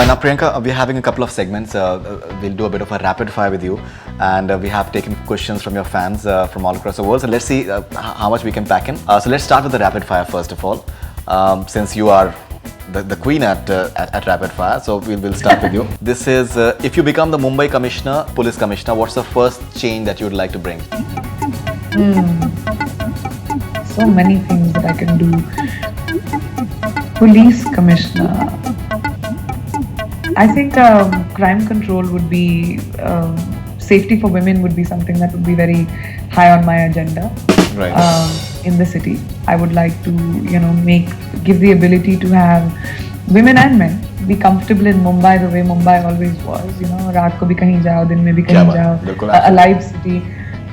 Now, Priyanka, we're having a couple of segments. We'll do a bit of a rapid fire with you, and we have taken questions from your fans from all across the world. So let's see how much we can pack in. So let's start with the rapid fire first of all, since you are the queen at rapid fire. So we'll start with you. This is if you become the Mumbai commissioner, police commissioner, what's the first change that you would like to bring? So many things that I can do. Police commissioner. I think crime control would be, safety for women would be something that would be very high on my agenda. Right. In the city, I would like to, give the ability to have women and men be comfortable in Mumbai the way Mumbai always was. रात को भी कहीं जाओ, दिन में भी कहीं जाओ. A live city,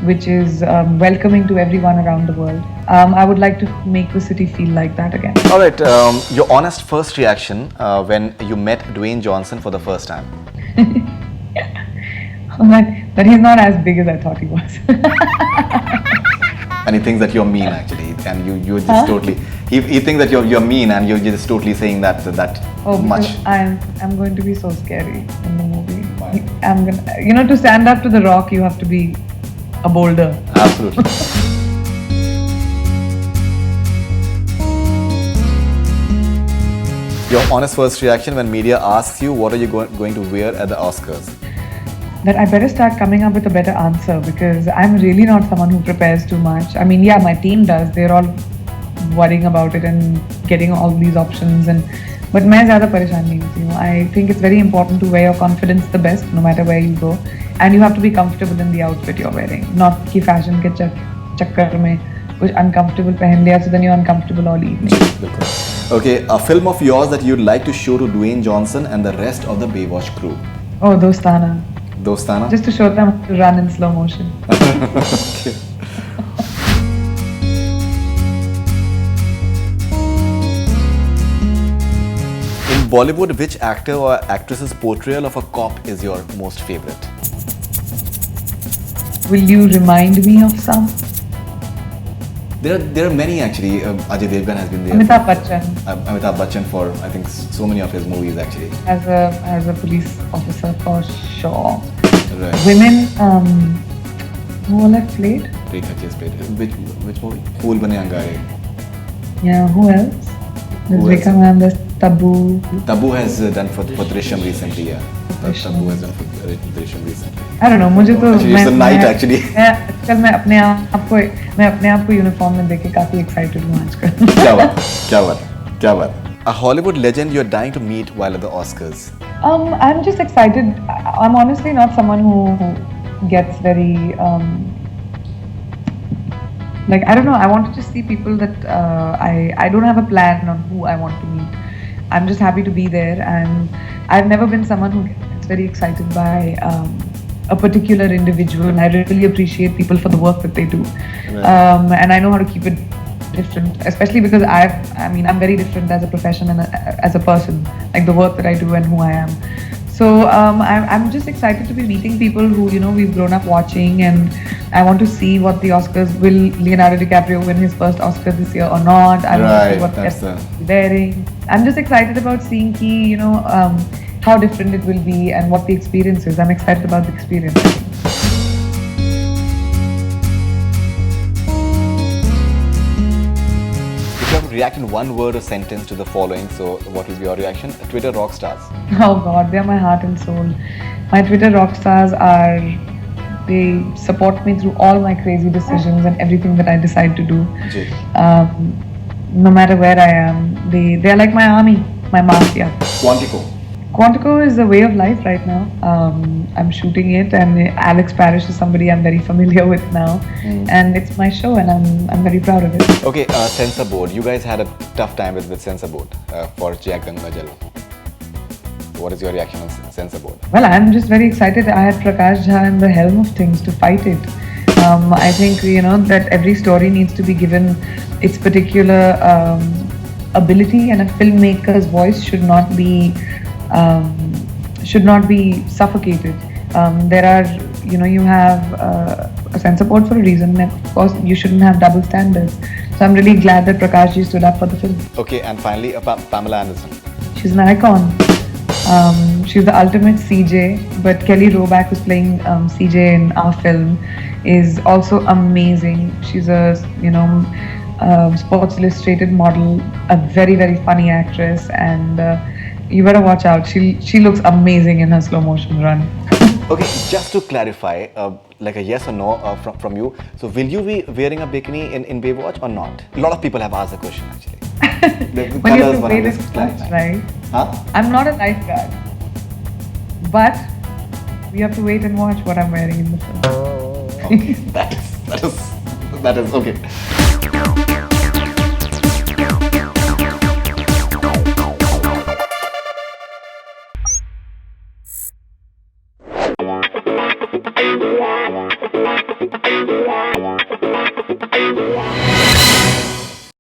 which is welcoming to everyone around the world. I would like to make the city feel like that again. All right. Your honest first reaction when you met Dwayne Johnson for the first time? That he's not as big as I thought he was. And he thinks that you're mean actually, and you just totally. He thinks that you're mean, and you're just totally saying that much. I'm going to be so scary in the movie. I'm gonna, to stand up to The Rock, you have to be a boulder. Absolutely. Your honest first reaction when media asks you what are you going to wear at the Oscars? That I better start coming up with a better answer, because I'm really not someone who prepares too much. I mean, yeah, my team does. They're all worrying about it and getting all these options. But मैं ज़्यादा परेशान नहीं होती हूँ. I think it's very important to wear your confidence the best, no matter where you go, and you have to be comfortable in the outfit you're wearing. Not कि fashion के चक्कर में कुछ uncomfortable पहन लिया, so then you're uncomfortable all evening. Okay, a film of yours that you'd like to show to Dwayne Johnson and the rest of the Baywatch crew? Oh, Dostana. Dostana? Just to show them how to run in slow motion. Okay. In Bollywood, which actor or actress's portrayal of a cop is your most favorite? Will you remind me of some? There are many actually. Ajay Devgan has been there. Amitabh Bachchan. Amitabh Bachchan for I think so many of his movies actually. As a police officer for sure. Right. Women, who all have played? Rekha has played. Which movie? Phool Bane Angare. Yeah, who else? There's Who else? Rekha ma'am, there's Tabu. Tabu has done for Drishyam recently, yeah. Tabu has done for Drishyam recently. I don't know, मुझे तो Actually, it's the night actually. आजकल मैं अपने आप को uniform में देख के काफी एक्साइटेड हूँ आजकल. क्या बात. A Hollywood legend you're dying to meet while at the Oscars? I'm just excited. I'm honestly not someone who gets very I don't know. I want to just see people that I don't have a plan on who I want to meet. I'm just happy to be there, and I've never been someone who gets very excited by a particular individual. I really appreciate people for the work that they do, Right. and I know how to keep it different, especially because I'm very different as a profession and as a person, like the work that I do and who I am. So I'm just excited to be meeting people who we've grown up watching, and I want to see what the Oscars, will Leonardo DiCaprio win his first Oscar this year or not? I want to see what he's wearing. I'm just excited about seeing how different it will be and what the experience is. I'm excited about the experience. If you have to react in one word or sentence to the following, so what will be your reaction? Twitter rock stars. Oh God, they're my heart and soul. My Twitter rock stars they support me through all my crazy decisions and everything that I decide to do. No matter where I am, they're like my army, my mafia. Quantico is a way of life right now. I'm shooting it, and Alex Parrish is somebody I'm very familiar with now, and it's my show, and I'm very proud of it. Okay, censor board. You guys had a tough time with censor board for Jaya Ganga Jal. What is your reaction on censor board? Well, I'm just very excited. I had Prakash Jha in the helm of things to fight it. I think that every story needs to be given its particular ability, and a filmmaker's voice should not be suffocated. There are, you have a censor board for a reason, and of course you shouldn't have double standards. So I'm really glad that Prakash Ji stood up for the film. Okay, and finally, Pamela Anderson. She's an icon. She's the ultimate CJ, but Kelly Roback, who's playing CJ in our film, is also amazing. She's a Sports Illustrated model, a very very funny actress, and you better watch out. She looks amazing in her slow motion run. Okay, just to clarify, like a yes or no from you. So, will you be wearing a bikini in Baywatch or not? A lot of people have asked the question actually. The When you colours have to were weigh on this this much, line. right? Huh? I'm not a lifeguard, but we have to wait and watch what I'm wearing in the film. Okay, that is okay.